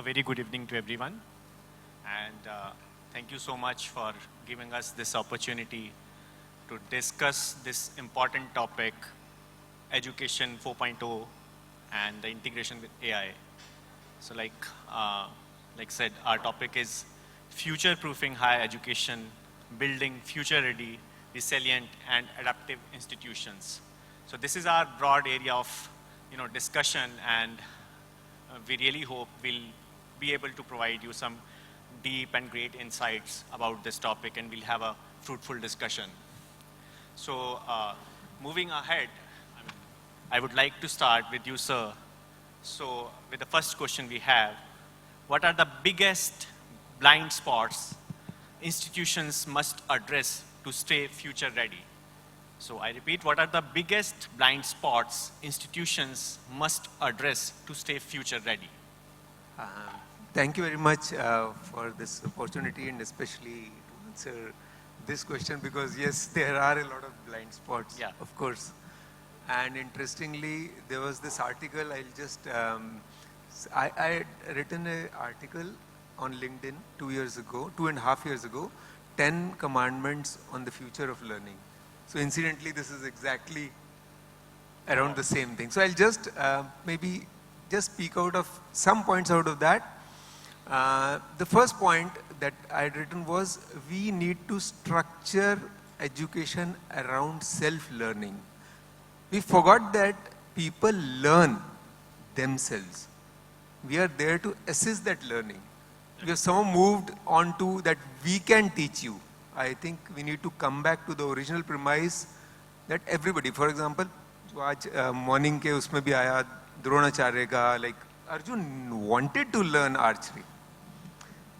very good evening to everyone. And thank you so much for giving us this opportunity to discuss this important topic, Education 4.0 and the integration with AI. So like said, our topic is future-proofing higher education, building future-ready, resilient, and adaptive institutions. So this is our broad area of discussion, and we really hope we'll be able to provide you some deep and great insights about this topic, and we'll have a fruitful discussion. So moving ahead, I would like to start with you, sir. So with the first question we have, what are the biggest blind spots institutions must address to stay future ready? So I repeat, what are the biggest blind spots institutions must address to stay future ready? Thank you very much for this opportunity, and especially to answer this question, because yes, there are a lot of blind spots, of course. And interestingly, there was this article, I had written an article on LinkedIn 2.5 years ago, 10 commandments on the future of learning. So incidentally, this is exactly around the same thing. So I'll just maybe just speak out of some points out of that. The first point that I had written was, we need to structure education around self-learning. We forgot that people learn themselves. We are there to assist that learning. We have somehow moved on to that we can teach you. I think we need to come back to the original premise that everybody, for example, morning ke usme bhi aaya Dronacharya ka, like Arjun wanted to learn archery.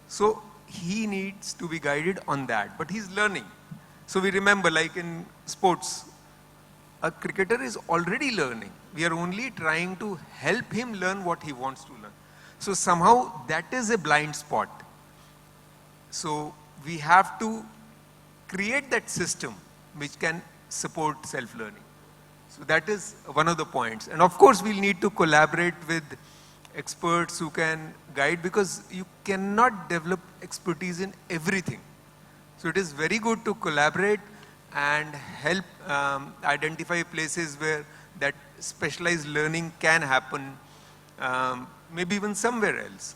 So he needs to be guided on that, but he's learning. So we remember, like in sports, a cricketer is already learning. We are only trying to help him learn what he wants to learn. So somehow that is a blind spot. So we have to create that system which can support self-learning. So that is one of the points. And of course, we'll need to collaborate with experts who can guide, because you cannot develop expertise in everything. So it is very good to collaborate and help identify places where that specialized learning can happen, maybe even somewhere else.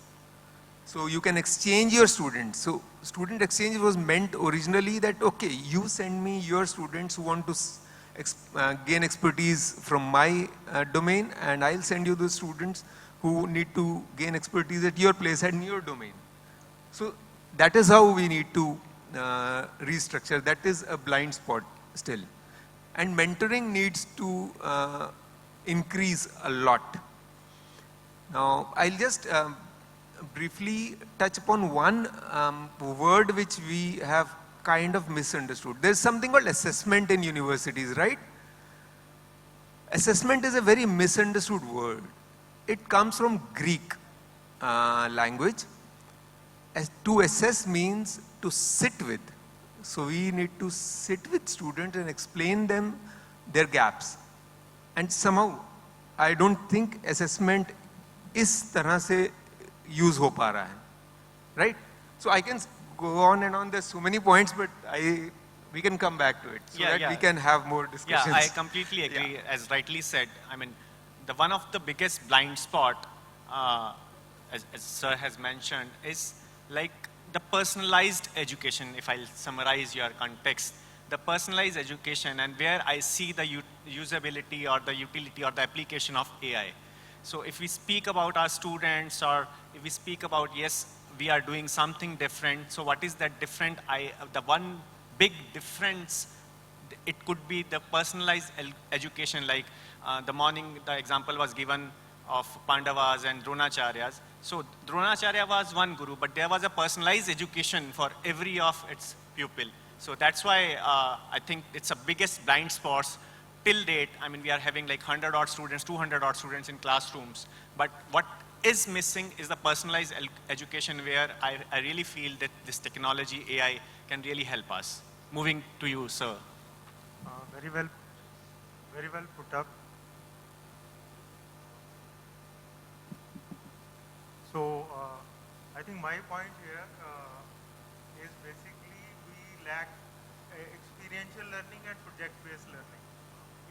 So you can exchange your students. So student exchange was meant originally that, okay, you send me your students who want to gain expertise from my domain, and I'll send you the students who need to gain expertise at your place and your domain. So that is how we need to restructure. That is a blind spot still. And mentoring needs to increase a lot. Now, I'll just briefly touch upon one word which we have kind of misunderstood. There's something called assessment in universities, right? Assessment is a very misunderstood word. It comes from Greek language. To assess means to sit with. So we need to sit with students and explain them their gaps. And somehow, I don't think assessment is tarah se use ho pa raha hai, right? So I can go on and on. There's so many points, but we can come back to it so that we can have more discussions. Yeah, I completely agree. As rightly said, I mean, one of the biggest blind spot, as sir has mentioned, is like the personalized education. If I'll summarize your context, the personalized education, and where I see the usability or the utility or the application of AI. So if we speak about our students, or if we speak about, yes, we are doing something different. So what is that different? The one big difference, it could be the personalized education. Like the morning, the example was given of Pandavas and Dronacharyas. So Dronacharya was one guru, but there was a personalized education for every of its pupil. So that's why I think it's a biggest blind spots till date. I mean, we are having like 100 odd students, 200 odd students in classrooms. But what is missing is the personalized education, where I really feel that this technology, AI, can really help us. Moving to you, sir. Very well put up. So I think my point here is basically we lack experiential learning and project-based learning.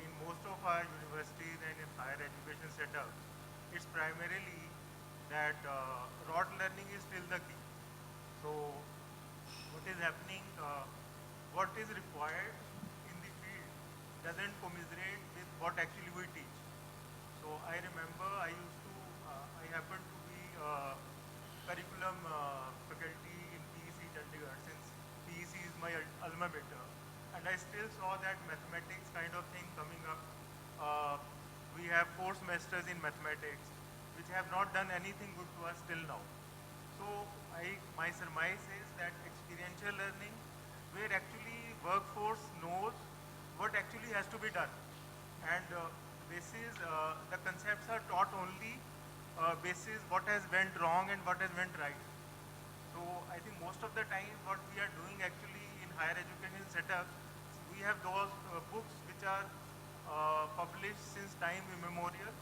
In most of our universities and in higher education setups, it's primarily that rote learning is still the key. So what is happening, what is required in the field doesn't commiserate with what actually we teach. So I remember I happened to be curriculum faculty in PEC Chandigarh, since PEC is my alma mater, and I still saw that mathematics kind of thing coming up. We have 4 semesters in mathematics, which have not done anything good to us till now. So my surmise is that experiential learning, where actually workforce knows what actually has to be done, and basis the concepts are taught only basis what has went wrong and what has went right. So I think most of the time what we are doing actually in higher education setup, we have those books which are published since time immemorial,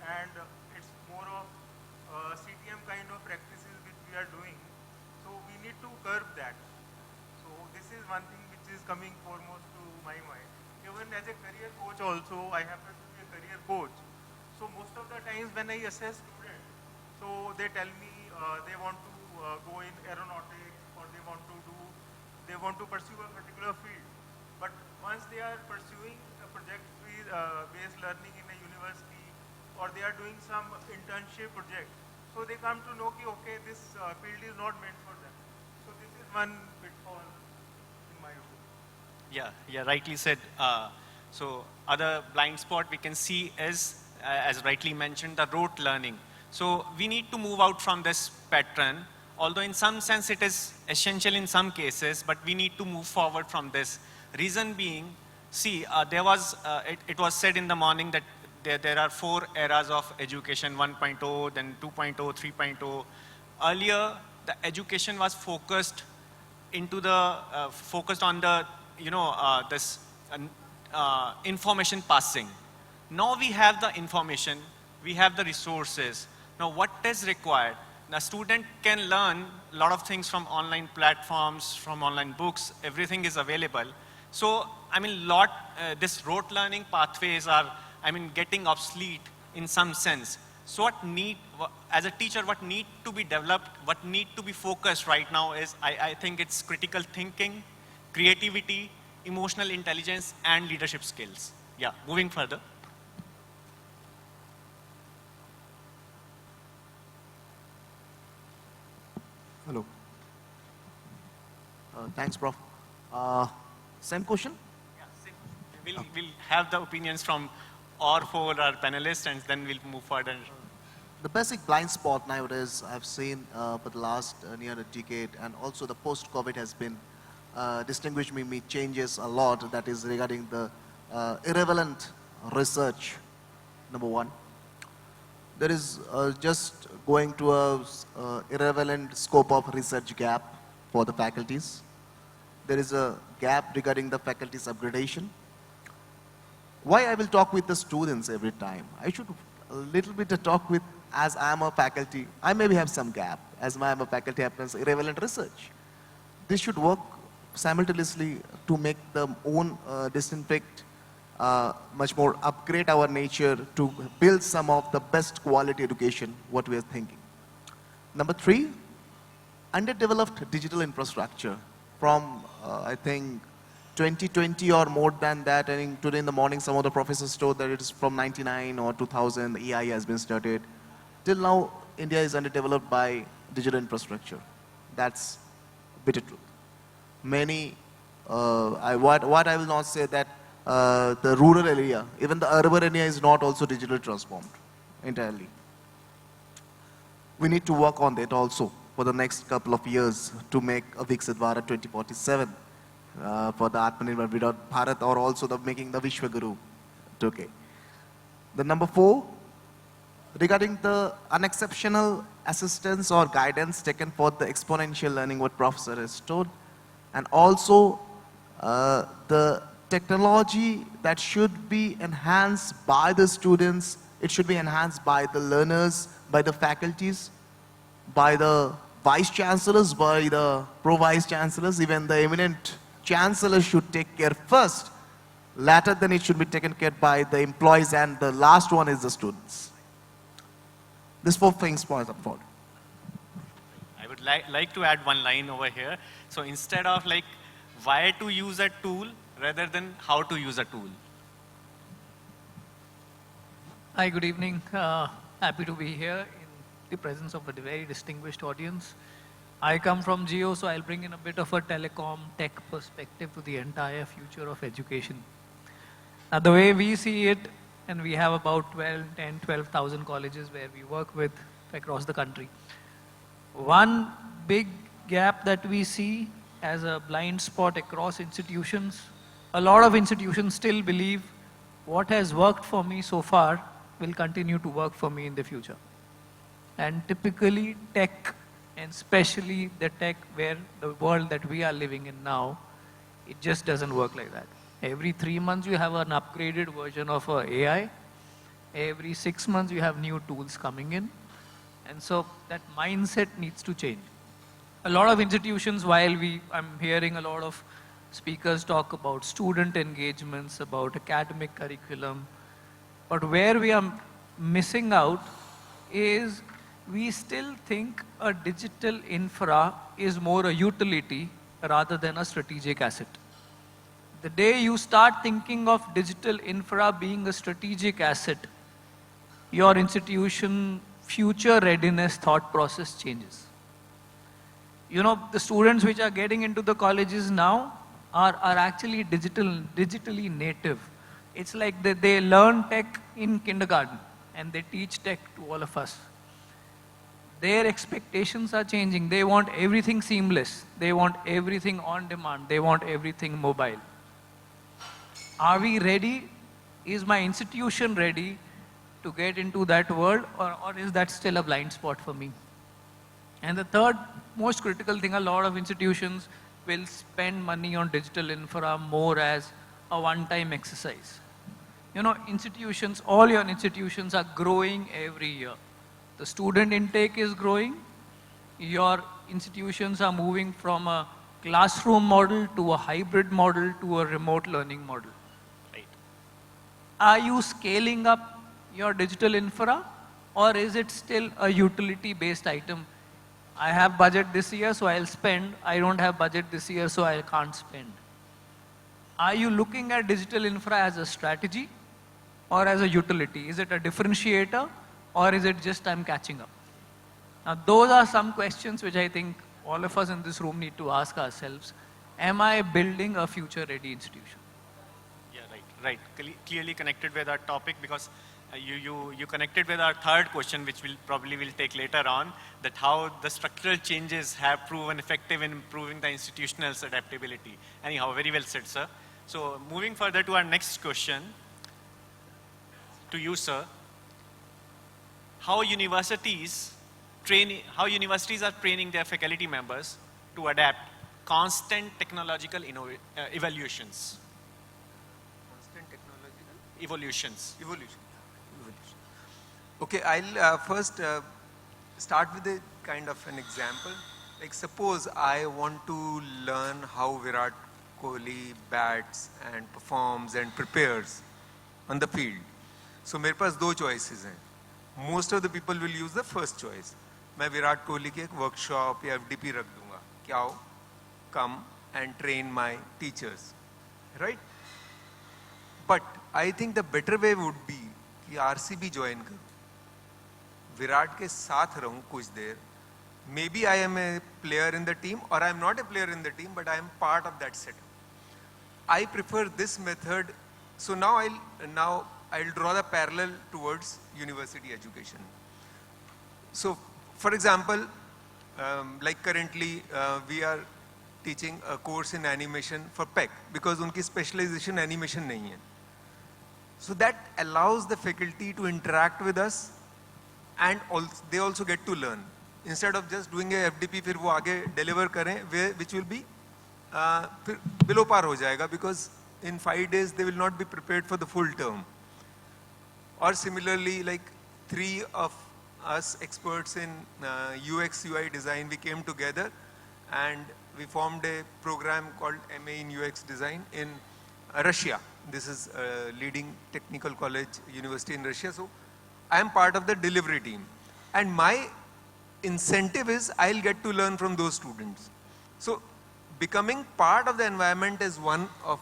and it's more of CTM kind of practices which we are doing. So we need to curb that. So this is one thing which is coming foremost to my mind. Even as a career coach also, I happen to be a career coach. So most of the times when I assess students, so they tell me they want to go in aeronautics, or they want to pursue a particular field. But once they are pursuing a project-based learning in a university, or they are doing some internship project, so they come to know that okay, this field is not meant for them. So this is one pitfall in my opinion. Yeah, rightly said. So other blind spot we can see is, as rightly mentioned, the rote learning. So we need to move out from this pattern, although in some sense it is essential in some cases, but we need to move forward from this. Reason being, see, it was said in the morning that there are 4 eras of education, 1.0, then 2.0, 3.0. Earlier, the education was focused on the, this information passing. Now we have the information, we have the resources. Now what is required? The student can learn a lot of things from online platforms, from online books, everything is available. So, I mean, this rote learning pathways are, getting obsolete in some sense. So as a teacher, what need to be developed, what need to be focused right now is, I think it's critical thinking, creativity, emotional intelligence, and leadership skills. Yeah, moving further. Hello. Thanks, Prof. Same question? Yeah, same question. We'll have the opinions from all 4 our panelists, and then we'll move further. The basic blind spot nowadays I've seen for the last near a decade, and also the post-COVID has been distinguished me changes a lot. That is regarding the irrelevant research, number 1. There is just going to a irrelevant scope of research gap for the faculties. There is a gap regarding the faculty's upgradation. Why I will talk with the students every time? I should a little bit talk with, as I am a faculty, I maybe have some gap. As I am a faculty happens, irrelevant research. This should work simultaneously to make the own disinfect, much more upgrade our nature to build some of the best quality education, what we are thinking. Number 3, underdeveloped digital infrastructure from, I think, 2020 or more than that. I think today in the morning, some of the professors told that it is from 99 or 2000, EI has been started. Till now, India is underdeveloped by digital infrastructure. That's bitter truth. Many, what I will not say that the rural area, even the urban area is not also digitally transformed entirely. We need to work on that also for the next couple of years to make a Viksit Bharat 2047 for the Atmanirbhar Bharat, or also the making the Vishwaguru. Okay. The number 4, regarding the unexceptional assistance or guidance taken for the exponential learning, what Professor has told, and also the technology that should be enhanced by the students, it should be enhanced by the learners, by the faculties. by the vice chancellors, by the pro-vice chancellors. Even the eminent chancellor should take care first. Later, then it should be taken care by the employees, and the last one is the students. These 4 things point up forward. I would like to add one line over here. So instead of like why to use a tool rather than how to use a tool. Hi, good evening. Happy to be here in the presence of a very distinguished audience. I come from Jio, so I'll bring in a bit of a telecom tech perspective to the entire future of education. Now, the way we see it, and we have about 12,000 colleges where we work with across the country. One big gap that we see as a blind spot across institutions, a lot of institutions still believe what has worked for me so far will continue to work for me in the future. And typically tech, and especially the tech where the world that we are living in now, it just doesn't work like that. Every 3 months you have an upgraded version of AI. Every 6 months you have new tools coming in. And so that mindset needs to change. A lot of institutions, while I'm hearing a lot of speakers talk about student engagements, about academic curriculum, but where we are missing out is we still think a digital infra is more a utility rather than a strategic asset. The day you start thinking of digital infra being a strategic asset, your institution future readiness thought process changes. You know, the students which are getting into the colleges now are actually digitally native. It's like they learn tech in kindergarten and they teach tech to all of us. Their expectations are changing. They want everything seamless. They want everything on demand. They want everything mobile. Are we ready? Is my institution ready to get into that world, or is that still a blind spot for me? And the third most critical thing, a lot of institutions will spend money on digital infra more as a one-time exercise. You know, institutions, all your institutions are growing every year. The student intake is growing. Your institutions are moving from a classroom model to a hybrid model to a remote learning model. Right. Are you scaling up your digital infra, or is it still a utility-based item? I have budget this year, so I'll spend. I don't have budget this year, so I can't spend. Are you looking at digital infra as a strategy or as a utility? Is it a differentiator, or is it just I'm catching up? Now, those are some questions which I think all of us in this room need to ask ourselves. Am I building a future-ready institution? Yeah, right. Clearly connected with our topic, because you connected with our third question, which we'll probably take later on, that how the structural changes have proven effective in improving the institutional adaptability. Anyhow, very well said, sir. So moving further to our next question, to you, sir. How universities are training their faculty members to adapt constant technological evolutions? Constant technological? Evolutions. Evolution. Okay, I'll first start with a kind of an example. Like suppose I want to learn how Virat Kohli bats and performs and prepares on the field. So मेरे पास 2 choices हैं. Most of the people will use the first choice. मैं विराट कोहली की एक workshop या FDP रख दूंगा. क्या हो? Come and train my teachers, right? But I think the better way would be कि RCB join करूँ. विराट के साथ रहूं कुछ देर. Maybe I am a player in the team, or I am not a player in the team, but I am part of that setup. I prefer this method. So now I'll draw the parallel towards university education. So, for example, like currently we are teaching a course in animation for PEC because उनकी specialization animation नहीं है. So that allows the faculty to interact with us, and they also get to learn. Instead of just doing a FDP फिर वो आगे deliver करें, which will be फिर below par हो जाएगा, because in 5 days they will not be prepared for the full term. Or similarly, like 3 of us experts in UX UI design, we came together and we formed a program called MA in UX design in Russia. This is a leading technical college university in Russia. So I am part of the delivery team. And my incentive is I'll get to learn from those students. So becoming part of the environment is one of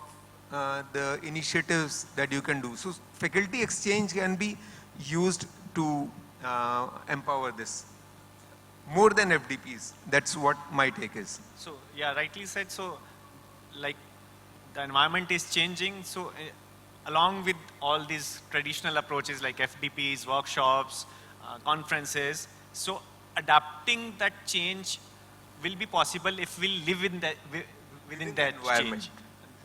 the initiatives that you can do. So faculty exchange can be used to empower this. More than FDPs. That's what my take is. So, yeah, rightly said. So, like, the environment is changing. So, along with all these traditional approaches like FDPs, workshops, conferences, so adapting that change will be possible if we live in that, within that environment. change,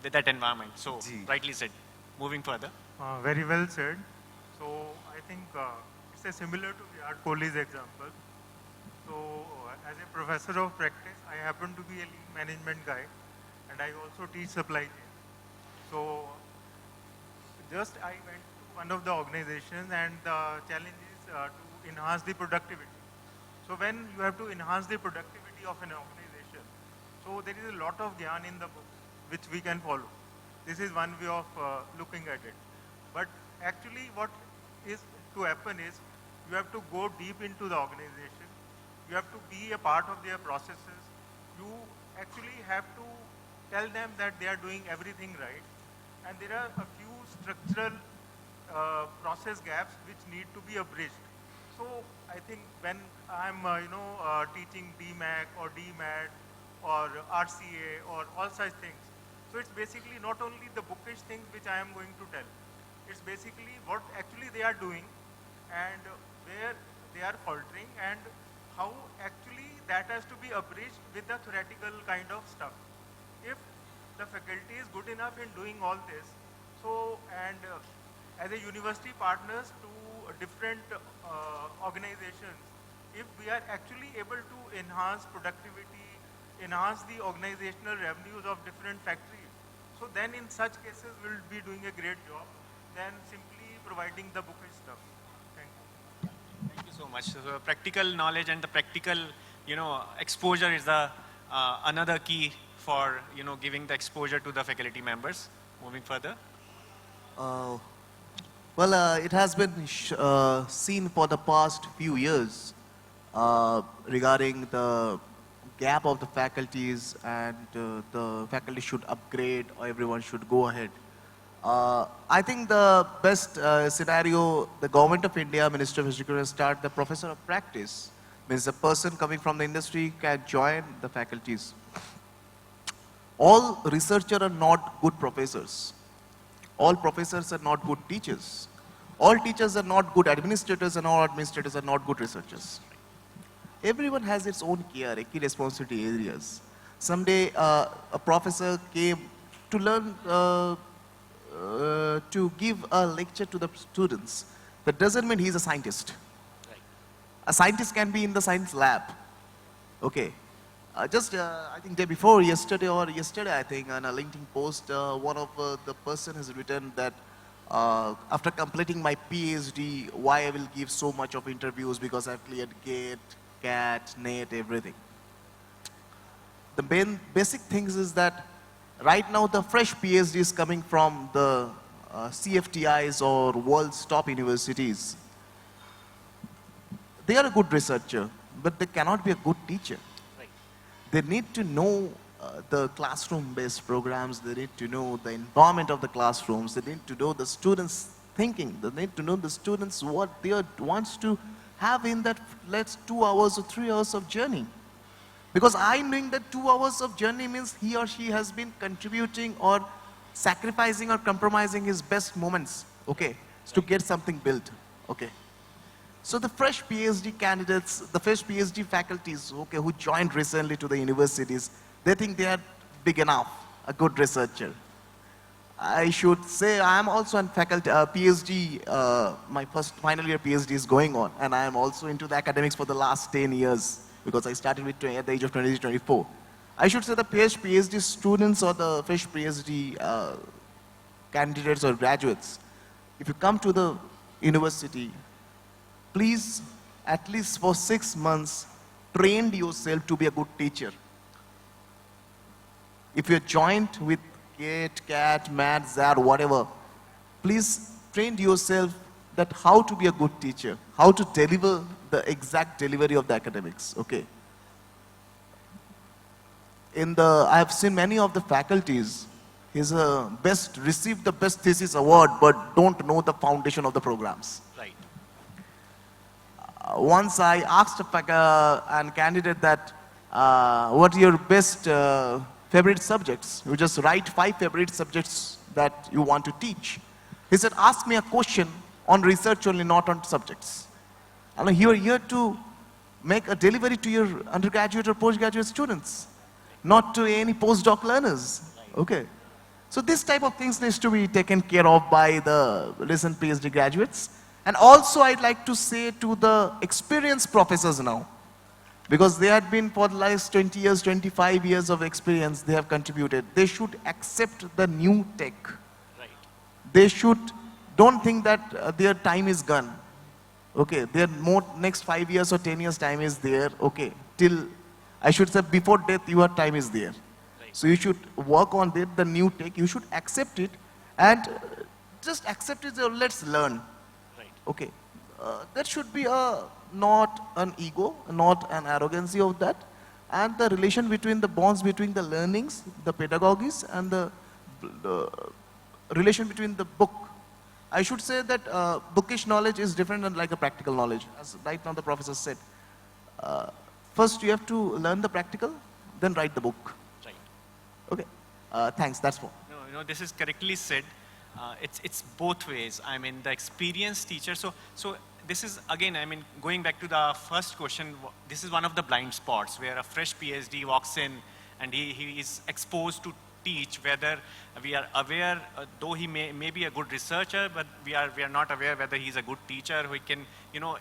with that environment. So, Gee. rightly said. Moving further. Very well said. So I think it's a similar to 𝐼𝐻𝐾-𝐫𝐲 example. So as a professor of practice, I happen to be a lean management guy, and I also teach supply chain. So just I went to one of the organizations, and the challenge is to enhance the productivity. So when you have to enhance the productivity of an organization, so there is a lot of gyan in the book which we can follow. This is one way of looking at it. But actually what is to happen is you have to go deep into the organization. You have to be a part of their processes. You actually have to tell them that they are doing everything right. And there are a few structural process gaps which need to be abridged. So I think when I'm teaching DMAC or DMAT or RCA or all such things, so it's basically not only the bookish things which I am going to tell. It's basically what actually they are doing and where they are faltering and how actually that has to be abridged with the theoretical kind of stuff. If the faculty is good enough in doing all this, so and as a university partners to different organizations, if we are actually able to enhance productivity, enhance the organizational revenues of different factories, so then in such cases we'll be doing a great job than simply providing the bookish stuff. Thank you. Thank you so much. So practical knowledge and the practical, exposure is the another key for, giving the exposure to the faculty members. Moving further. It has been seen for the past few years regarding the gap of the faculties and the faculty should upgrade or everyone should go ahead. I think the best scenario, the government of India, Ministry of Education, start the professor of practice. Means a person coming from the industry can join the faculties. All researchers are not good professors. All professors are not good teachers. All teachers are not good administrators, and all administrators are not good researchers. Everyone has its own key responsibility areas. Someday a professor came to learn to give a lecture to the students. That doesn't mean he's a scientist. Right. A scientist can be in the science lab. Okay. I think day before yesterday I think on a LinkedIn post, one of the person has written that after completing my PhD, why I will give so much of interviews because I've cleared GATE, CAT, NET, everything. The main basic things is that right now the fresh PhDs coming from the CFTIs or world's top universities, they are a good researcher, but they cannot be a good teacher. Right. They need to know the classroom-based programs, they need to know the environment of the classrooms, they need to know the students' thinking, they need to know the students what they wants to have in that 2 hours or 3 hours of journey. Because I knowing that 2 hours of journey means he or she has been contributing or sacrificing or compromising his best moments, okay, to get something built, okay. So the fresh PhD candidates, the fresh PhD faculties, okay, who joined recently to the universities, they think they are big enough, a good researcher. I should say I am also in faculty, PhD, my final year PhD is going on, and I am also into the academics for the last 10 years because I started with at the age of 20, 24. I should say the PhD students or the fresh PhD candidates or graduates, if you come to the university, please at least for 6 months, trained yourself to be a good teacher. If you're joined with GATE, CAT, MAT, ZAR, whatever, please train yourself that how to be a good teacher, how to deliver the exact delivery of the academics, okay? I have seen many of the faculties, received the best thesis award, but don't know the foundation of the programs. Right. Once I asked a candidate that, what are your best favorite subjects? You just write 5 favorite subjects that you want to teach. He said, ask me a question on research only, not on subjects. And you are here to make a delivery to your undergraduate or postgraduate students, not to any postdoc learners. Okay. So this type of things needs to be taken care of by the recent PhD graduates. And also I'd like to say to the experienced professors now, because they had been for the last 20 years, 25 years of experience, they have contributed. They should accept the new tech. Right. They should, don't think that their time is gone. Okay, their next 5 years or 10 years time is there. Okay, till, I should say before death, your time is there. Right. So you should work on the new tech. You should accept it and just accept it. Let's learn. Right. Okay, there should be not an ego, not an arrogancy of that, and the relation between the bonds between the learnings, the pedagogies, and the relation between the book. I should say that bookish knowledge is different than like a practical knowledge. As right now the professor said, first you have to learn the practical, then write the book. Right. Okay, thanks, that's all. No, this is correctly said. It's both ways. I mean, the experienced teacher. So this is, again, I mean, going back to the first question, this is one of the blind spots where a fresh PhD walks in and he is exposed to teach, whether we are aware, though he may be a good researcher, but we are not aware whether he's a good teacher who can, you know,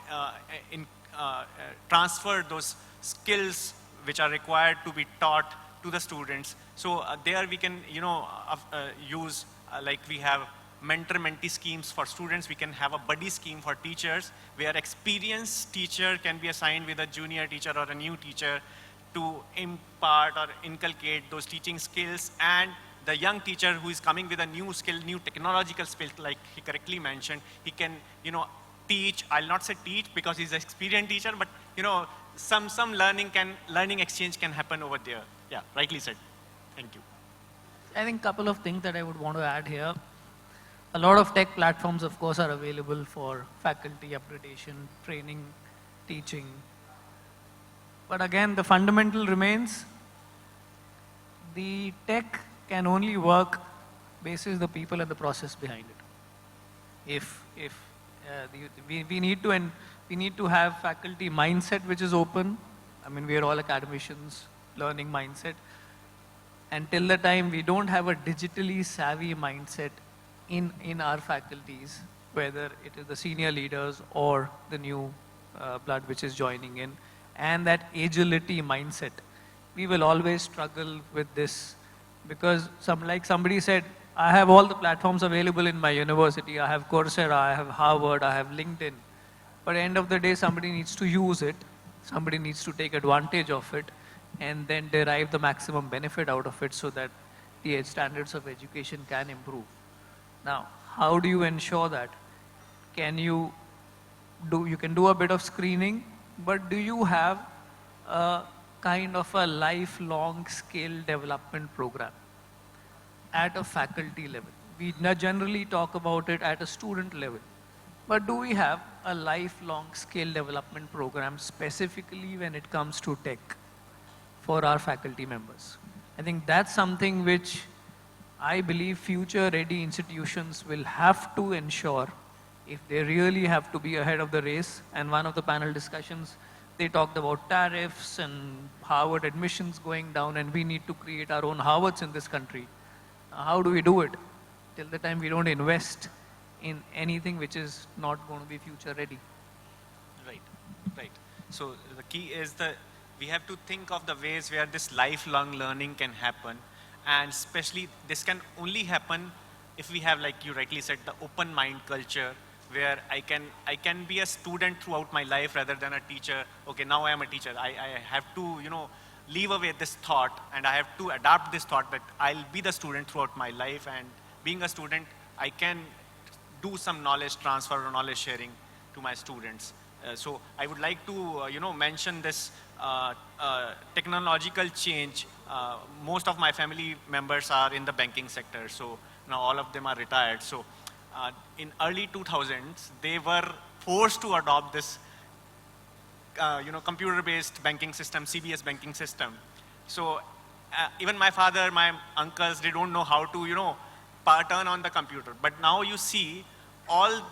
transfer those skills which are required to be taught to the students. So there we can, you know, use, like we have mentor-mentee schemes for students. We can have a buddy scheme for teachers where experienced teacher can be assigned with a junior teacher or a new teacher to impart or inculcate those teaching skills, and the young teacher who is coming with a new skill, new technological skill, like he correctly mentioned, he can, you know, teach. I'll not say teach because he's an experienced teacher, but, you know, some learning exchange can happen over there. Yeah, rightly said. Thank you. I think a couple of things that I would want to add here. A lot of tech platforms, of course, are available for faculty upgradation, training, teaching. But again, the fundamental remains, the tech can only work basis the people and the process behind it. We need to have faculty mindset which is open. I mean, we are all academicians, learning mindset. And till the time we don't have a digitally savvy mindset in our faculties, whether it is the senior leaders or the new blood which is joining in, and that agility mindset, we will always struggle with this, because like somebody said, I have all the platforms available in my university. I have Coursera, I have Harvard, I have LinkedIn. But at the end of the day, somebody needs to use it, somebody needs to take advantage of it, and then derive the maximum benefit out of it so that the standards of education can improve. Now, how do you ensure that? You can do a bit of screening, but do you have a kind of a lifelong skill development program at a faculty level? We generally talk about it at a student level, but do we have a lifelong skill development program specifically when it comes to tech for our faculty members? I think that's something which I believe future-ready institutions will have to ensure if they really have to be ahead of the race. And one of the panel discussions, they talked about tariffs and Harvard admissions going down, and we need to create our own Harvards in this country. How do we do it? Till the time we don't invest in anything which is not going to be future-ready. Right. So the key is that we have to think of the ways where this lifelong learning can happen, and especially this can only happen if we have, like you rightly said, the open mind culture, where I can be a student throughout my life rather than a teacher. Okay, now I am a teacher. I have to, leave away this thought, and I have to adapt this thought that I'll be the student throughout my life, and being a student, I can do some knowledge transfer or knowledge sharing to my students. So I would like to, mention this technological change. Most of my family members are in the banking sector, so now all of them are retired. So in early 2000s, they were forced to adopt this computer-based banking system, CBS banking system. So even my father, my uncles, they don't know how to, turn on the computer. But now you see all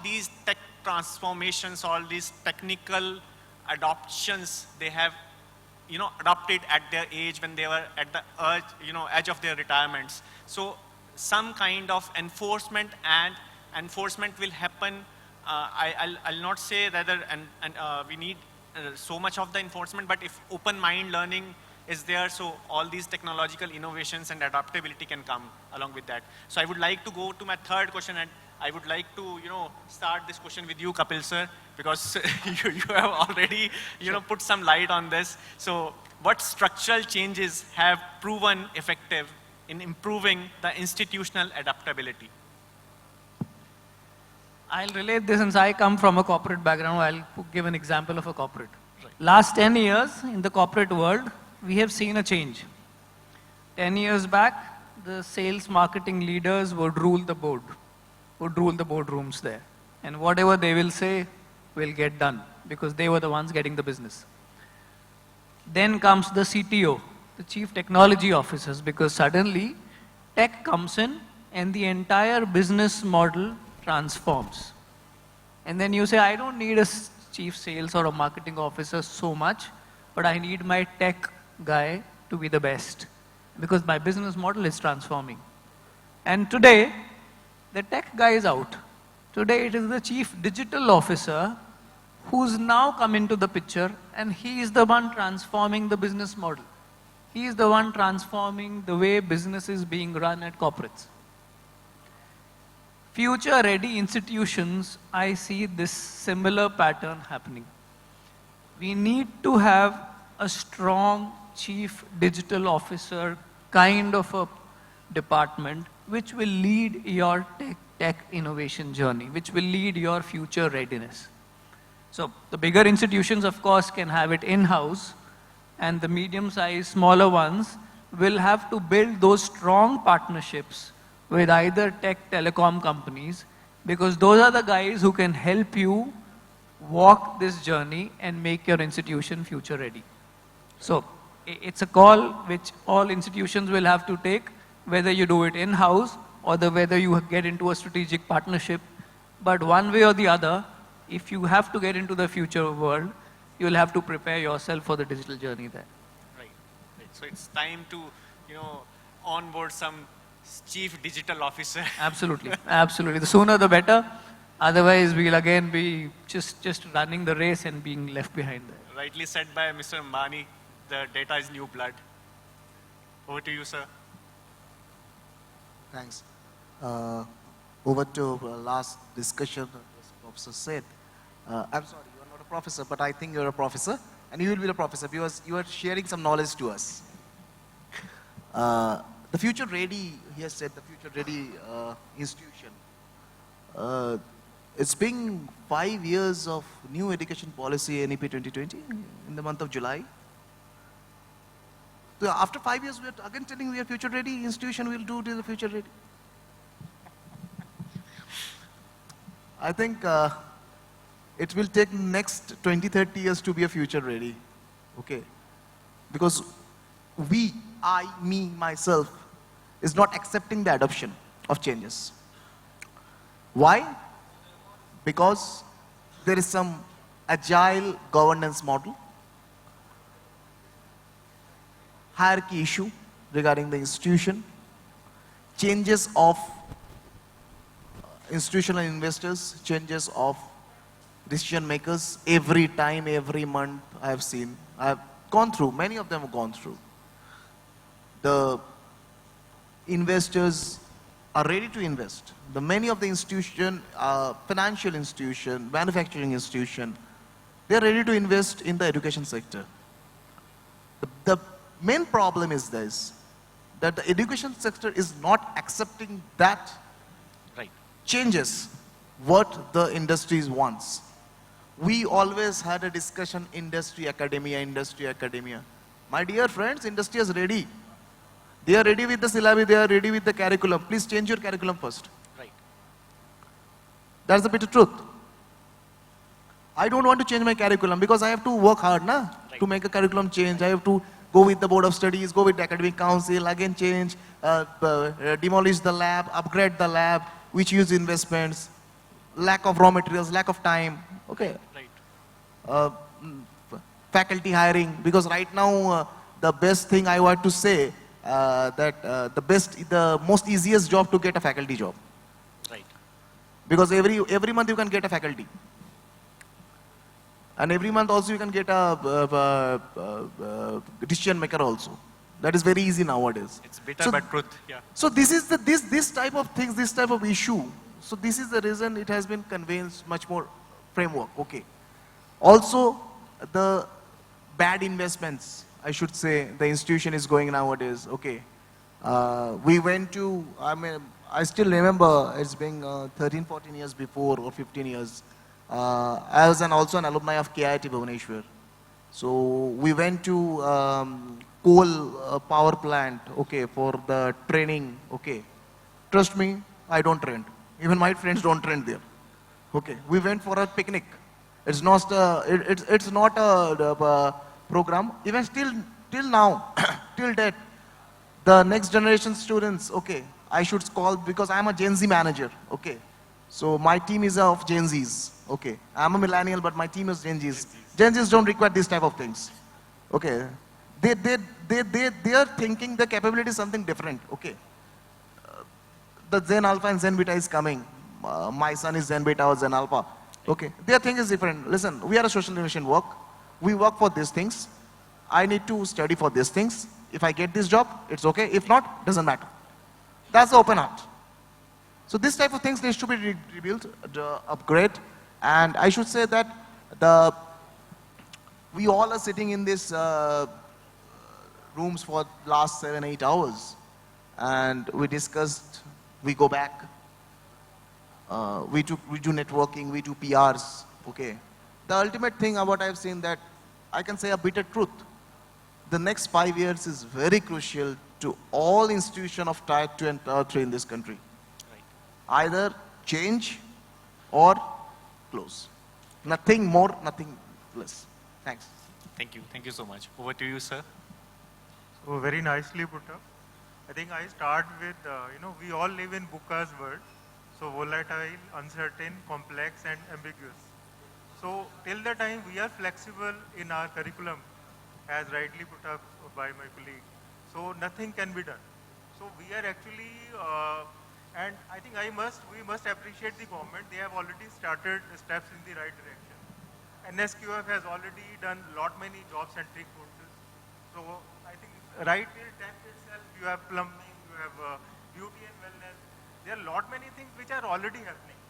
these tech transformations, all these technical adoptions, they have, adopted at their age when they were at the edge of their retirements. So some kind of enforcement will happen. I'll not say rather, we need so much of the enforcement, but if open mind learning is there, so all these technological innovations and adaptability can come along with that. So I would like to go to my third question, and I would like to, start this question with you, Kapil sir, because you have already, put some light on this. So what structural changes have proven effective in improving the institutional adaptability? I'll relate this since I come from a corporate background. I'll give an example of a corporate. Right. Last 10 years in the corporate world, we have seen a change. 10 years back, the sales marketing leaders would rule the board, would rule the boardrooms there. And whatever they will say will get done because they were the ones getting the business. Then comes the CTO, the Chief Technology Officers, because suddenly tech comes in and the entire business model transforms. And then you say, I don't need a chief sales or a marketing officer so much, but I need my tech guy to be the best because my business model is transforming. And today, the tech guy is out. Today, it is the chief digital officer who's now come into the picture, and he is the one transforming the business model. He is the one transforming the way business is being run at corporates. Future-ready institutions, I see this similar pattern happening. We need to have a strong chief digital officer kind of a department which will lead your tech innovation journey, which will lead your future readiness. So the bigger institutions, of course, can have it in-house, and the medium-sized, smaller ones will have to build those strong partnerships with either tech telecom companies, because those are the guys who can help you walk this journey and make your institution future ready. So it's a call which all institutions will have to take, whether you do it in-house or whether you get into a strategic partnership. But one way or the other, if you have to get into the future world, you'll have to prepare yourself for the digital journey there. Right. So it's time to, onboard some chief digital officer. Absolutely, absolutely. The sooner the better. Otherwise, we'll again be just running the race and being left behind there. Rightly said by Mr. Ambani, the data is new blood. Over to you, sir. Thanks. Over to last discussion, as Professor said. I'm sorry, you are not a professor, but I think you're a professor, and you will be a professor because you are sharing some knowledge to us. The future ready, he has said, the future ready institution. It's been 5 years of new education policy, NEP 2020, in the month of July. So after 5 years, we are again telling we are future ready institution, we'll do the future ready. I think it will take next 20, 30 years to be a future ready, okay? Because myself, is not accepting the adoption of changes. Why? Because there is some agile governance model, hierarchy issue regarding the institution, changes of institutional investors, changes of decision makers every time, every month I have seen. I have gone through, many of them have gone through. The investors are ready to invest. The many of the institution, financial institution, manufacturing institution, they are ready to invest in the education sector. The main problem is this, that the education sector is not accepting that changes what the industries wants. We always had a discussion, industry, academia, industry, academia. My dear friends, industry is ready. They are ready with the syllabi, they are ready with the curriculum. Please change your curriculum first. Right. That's the bitter truth. I don't want to change my curriculum because I have to work hard to make a curriculum change. I have to go with the board of studies, go with the academic council, again change, demolish the lab, upgrade the lab, which use investments, lack of raw materials, lack of time. Okay. Right. Faculty hiring, because right now the best thing I want to say that the most easiest job to get a faculty job. Right. Because every month you can get a faculty. And every month also you can get a decision maker also. That is very easy nowadays. It's bitter but truth. Yeah. So this is this type of things, this type of issue. So this is the reason it has been conveyed much more framework. Okay. Also the bad investments, I should say, the institution is going nowadays. Okay. We went to, I still remember it's been 13, 14 years before or 15 years. I was also an alumni of KIT Bhubaneswar. So we went to coal power plant, okay, for the training, okay. Trust me, I don't trend. Even my friends don't trend there. Okay, we went for a picnic. It's not a program. Even till now, till date, the next generation students, okay, I should call because I'm a Gen Z manager, okay. So my team is of Gen Zs, okay. I'm a millennial, but my team is Gen Zs. Gen Zs don't require this type of things, okay. They are thinking the capability is something different, okay. The Zen Alpha and Zen Beta is coming. My son is Zen Beta or Zen Alpha, okay. Their thing is different. Listen, we are a social innovation work. We work for these things. I need to study for these things. If I get this job, it's okay. If not, doesn't matter. That's the open heart. So this type of things needs to be rebuilt, upgrade, and I should say that we all are sitting in these rooms for last 7-8 hours, and we discussed. We go back. We do networking. We do PRs. Okay. The ultimate thing about I've seen that I can say a bitter truth. The next 5 years is very crucial to all institutions of Tier 2 and Tier 3 in this country. Either change or close. Nothing more, nothing less. Thanks. Thank you. Thank you so much. Over to you, sir. So very nicely put up. I think I start with, we all live in Bukka's world. So volatile, uncertain, complex and ambiguous. So till the time we are flexible in our curriculum, as rightly put up by my colleague, so nothing can be done. So we are actually, and I think we must appreciate the government. They have already started steps in the right direction. NSQF has already done many job-centric courses. So I think right till 10th itself, you have plumbing, you have beauty and wellness. There are many things which are already happening.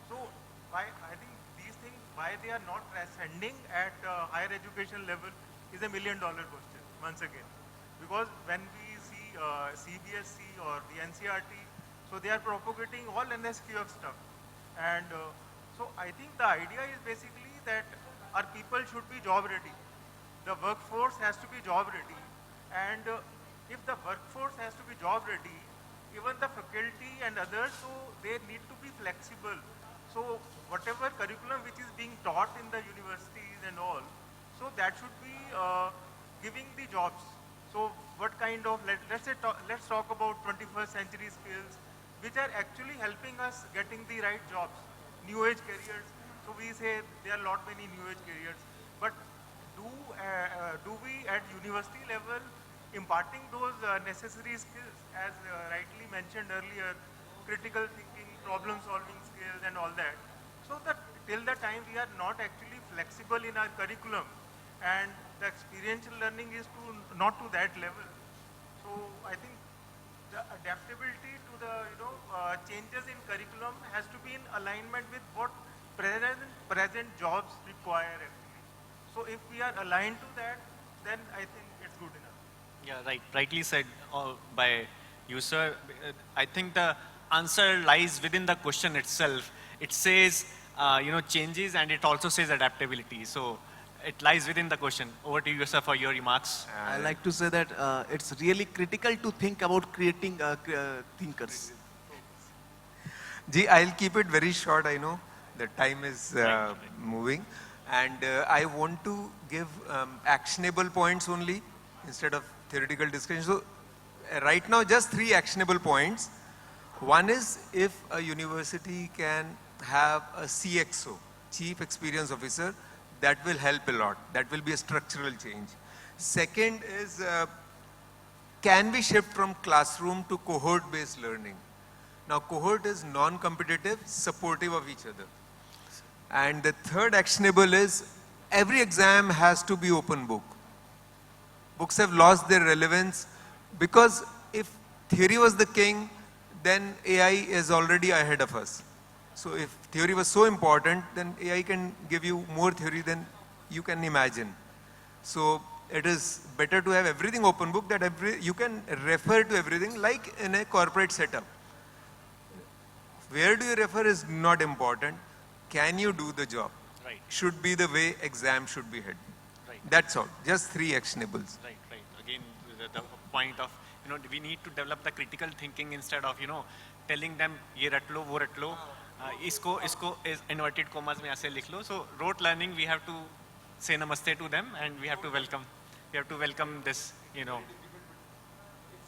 So I think these things, why they are not transcending at higher education level is $1 million question once again. Because when we see CBSE or the NCRT, so they are propagating all NSQF stuff. And so I think the idea is basically that our people should be job ready. The workforce has to be job ready. And if the workforce has to be job ready, even the faculty and others, so they need to be flexible. So whatever curriculum which is being taught in the universities and all, so that should be giving the jobs. So what kind of, let's talk about 21st century skills, which are actually helping us getting the right jobs. New age careers, so we say there are many new age careers, but do we at university level imparting those necessary skills, as rightly mentioned earlier, critical thinking, problem solving skills and all that. So that till the time we are not actually flexible in our curriculum and the experiential learning is not to that level. So I think the adaptability to the changes in curriculum has to be in alignment with what present jobs require actually. So if we are aligned to that, then I think it's good enough. Yeah, right. Rightly said by you, sir. I think the answer lies within the question itself. It says, changes, and it also says adaptability. So it lies within the question. Over to you, sir, for your remarks. I like to say that it's really critical to think about creating thinkers. Ji, I'll keep it very short. I know the time is moving. And I want to give actionable points only instead of theoretical discussion. So right now, just 3 actionable points. One is if a university can have a CXO, Chief Experience Officer, that will help a lot. That will be a structural change. Second is, can we shift from classroom to cohort-based learning? Now, cohort is non-competitive, supportive of each other. And the third actionable is, every exam has to be open book. Books have lost their relevance because if theory was the king, then AI is already ahead of us. So if theory was so important, then AI can give you more theory than you can imagine. So it is better to have everything open book, that you can refer to everything like in a corporate setup. Where do you refer is not important. Can you do the job? Right. Should be the way exam should be held. Right. That's all. Just 3 actionables. Right. Again, the point of, we need to develop the critical thinking instead of, telling them, ye rat lo, wo rat lo, isko is inverted commas mein aise likh lo. So rote learning, we have to say namaste to them, and we have to welcome this, It's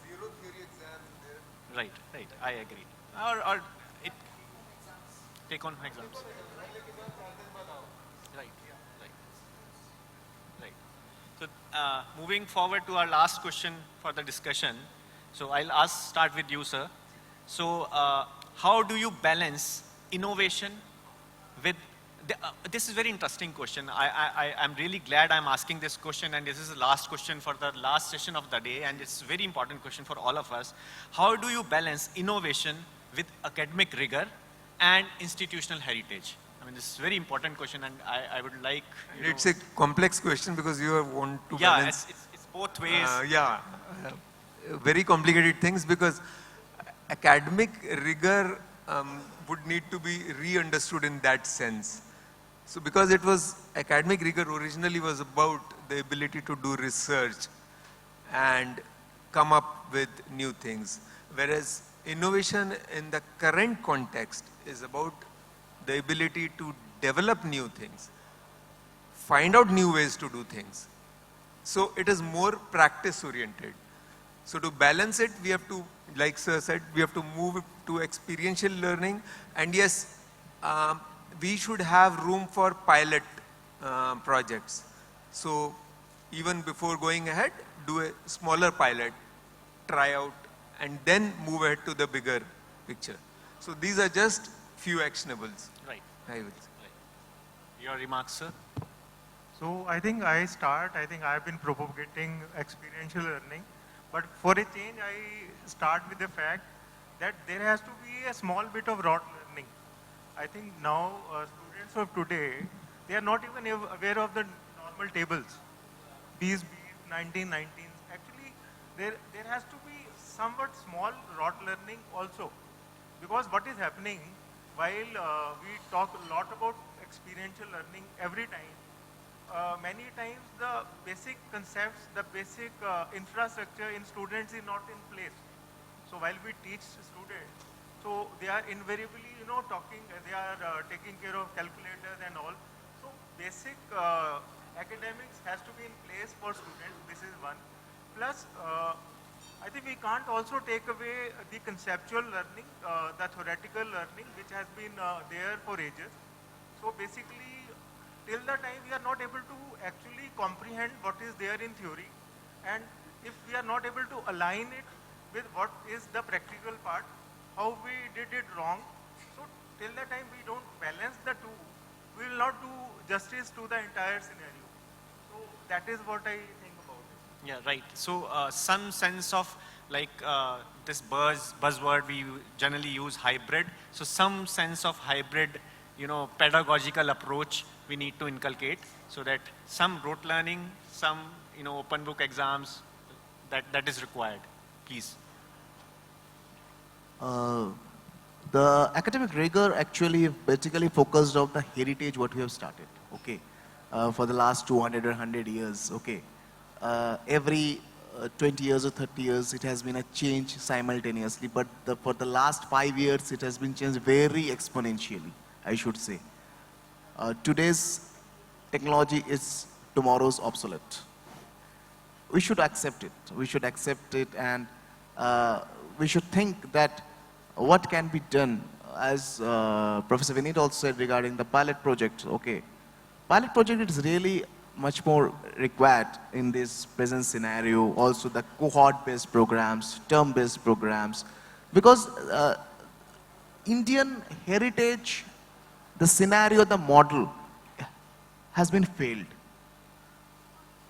zero theory exam there. Right. I agree. Or it take on exams. Right. So moving forward to our last question for the discussion. So I'll start with you, sir. So how do you balance innovation with this is very interesting question. I'm really glad I'm asking this question, and this is the last question for the last session of the day, and it's a very important question for all of us. How do you balance innovation with academic rigor and institutional heritage? I mean, this is a very important question, and I would like... It's a complex question because you want to balance... Yeah, it's both ways. Very complicated things, because academic rigor would need to be re-understood in that sense. So because it was, academic rigor originally was about the ability to do research and come up with new things. Whereas innovation in the current context is about the ability to develop new things, find out new ways to do things. So it is more practice oriented. So to balance it, we have to, like sir said, we have to move to experiential learning. And yes, we should have room for pilot projects. So even before going ahead, do a smaller pilot, try out, and then move ahead to the bigger picture. So these are just few actionables. Right. I would say. Right. Your remarks, sir? So I think I've been propagating experiential learning, but for a change I start with the fact that there has to be a small bit of rote learning. I think now students of today, they are not even aware of the normal tables. These 1919s. Actually, there has to be somewhat small rote learning also. Because what is happening, while we talk a lot about experiential learning every time, many times the basic concepts, the basic infrastructure in students is not in place. So while we teach students, so they are invariably, they are taking care of calculators and all. So basic academics has to be in place for students. This is one. Plus, I think we can't also take away the conceptual learning, the theoretical learning, which has been there for ages. So basically, till the time we are not able to actually comprehend what is there in theory, and if we are not able to align it with what is the practical part, how we did it wrong, so till the time we don't balance the two, we will not do justice to the entire scenario. So that is what I think about it. Yeah, right. So some sense of like this buzzword we generally use, hybrid. So some sense of hybrid, pedagogical approach we need to inculcate, so that some rote learning, some, open book exams, that is required. Please. The academic rigor actually basically focused on the heritage what we have started, okay, for the last 200 or 100 years, okay. Every 20 years or 30 years, it has been a change simultaneously, but for the last 5 years, it has been changed very exponentially, I should say. Today's technology is tomorrow's obsolete. We should accept it. We should accept it, and we should think that what can be done, as Professor Vineet also said regarding the pilot project, okay. Pilot project is really much more required in this present scenario. Also the cohort-based programs, term-based programs, because Indian heritage, the scenario, the model has been failed.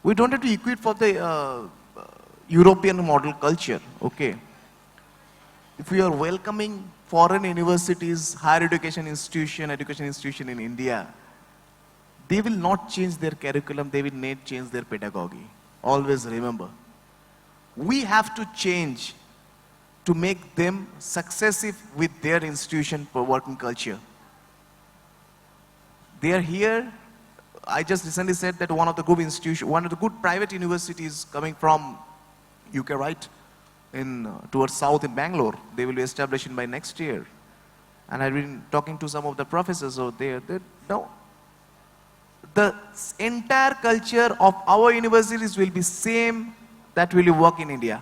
We don't have to equate for the European model culture, okay. If we are welcoming foreign universities, higher education institution in India, they will not change their curriculum, they will not change their pedagogy. Always remember, we have to change to make them successive with their institution for working culture. They are here. I just recently said that one of the good private universities coming from UK, right? Towards south in Bangalore, they will be established by next year. And I've been talking to some of the professors over there. No, the entire culture of our universities will be same that will work in India.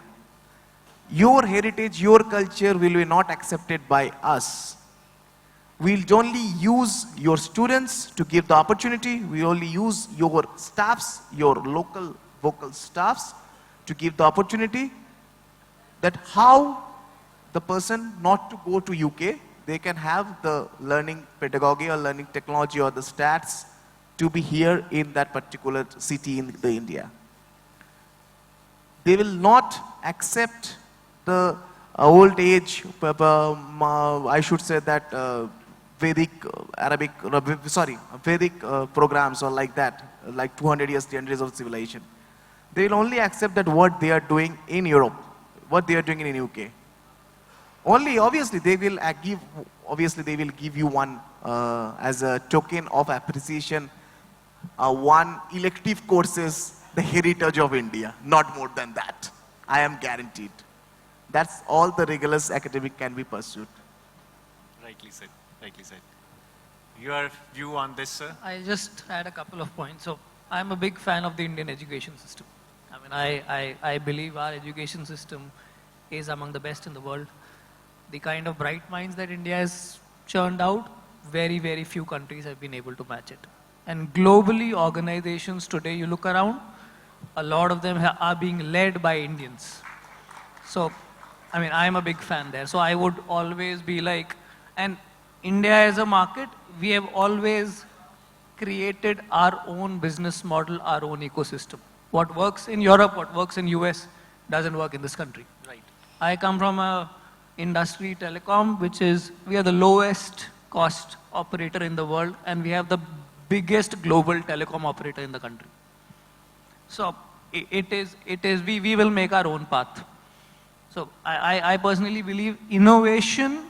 Your heritage, your culture will be not accepted by us. We'll only use your students to give the opportunity. We only use your staffs, your local vocal staffs to give the opportunity, that how the person not to go to UK, they can have the learning pedagogy or learning technology or the stats to be here in that particular city in the India. They will not accept the old age, I should say that Vedic programs or like that, like 200 years, 300 years of civilization. They will only accept that what they are doing in Europe, what they are doing in UK. Only, obviously, they will give you one as a token of appreciation, one elective courses, the heritage of India, not more than that. I am guaranteed. That's all the rigorous academic can be pursued. Rightly said, rightly said. Your view on this, sir? I just had a couple of points. So I'm a big fan of the Indian education system. I mean, I believe our education system is among the best in the world. The kind of bright minds that India has churned out, very, very few countries have been able to match it. And globally, organizations today, you look around, a lot of them are being led by Indians. So, I mean, I'm a big fan there. So I would always be like, and India as a market, we have always created our own business model, our own ecosystem. What works in Europe, what works in US, doesn't work in this country. Right. I come from a industry telecom, which is, we are the lowest cost operator in the world, and we have the biggest global telecom operator in the country. So we will make our own path. So I personally believe innovation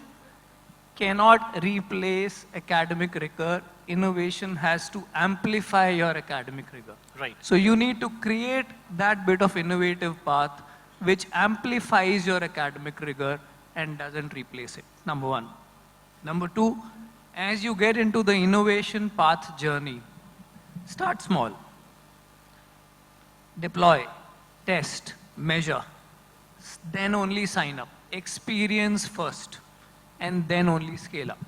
cannot replace academic rigor. Innovation has to amplify your academic rigor. Right. So you need to create that bit of innovative path which amplifies your academic rigor and doesn't replace it, number one. Number two, as you get into the innovation path journey, start small. Deploy, test, measure, then only sign up. Experience first, and then only scale up.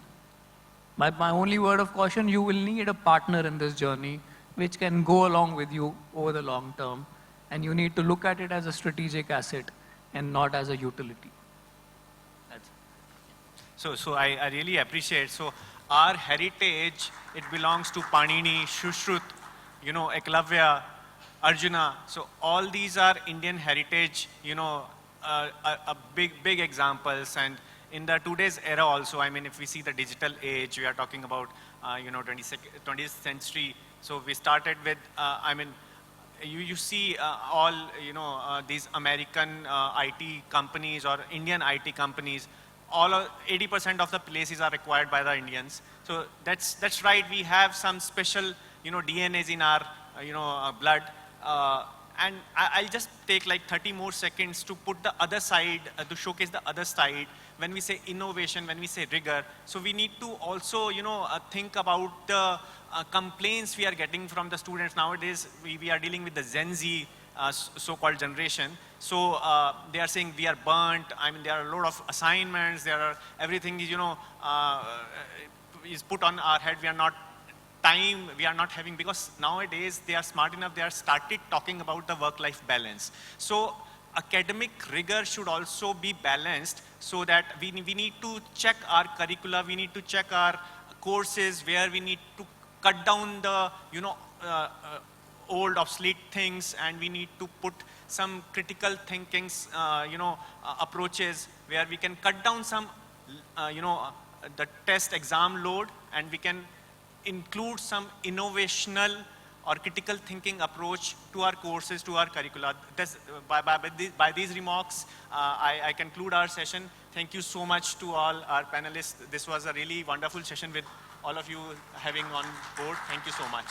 My only word of caution, you will need a partner in this journey which can go along with you over the long term, and you need to look at it as a strategic asset and not as a utility. That's it. So I really appreciate. So our heritage, it belongs to Panini, Shushrut, Eklavya, Arjuna. So all these are Indian heritage, big examples. And in the today's era also, I mean, if we see the digital age, we are talking about, 20th century. So we started with, I mean, you see all, these American IT companies or Indian IT companies, 80% of the places are required by the Indians. So that's right. We have some special, DNAs in our, blood. And I'll just take like 30 more seconds to put the other side, to showcase the other side. When we say innovation, when we say rigor, so we need to also, think about the complaints we are getting from the students nowadays. We are dealing with the Gen Z so-called generation. So they are saying we are burnt. I mean, there are a lot of assignments. Everything is, is put on our head. We are not having, because nowadays they are smart enough, they are started talking about the work-life balance. So academic rigor should also be balanced, so that we need to check our curricula, we need to check our courses where we need to cut down the, old obsolete things, and we need to put some critical thinkings, approaches where we can cut down some, the test exam load, and we can include some innovational or critical thinking approach to our courses, to our curricula. By these remarks, I conclude our session. Thank you so much to all our panelists. This was a really wonderful session with all of you having on board. Thank you so much.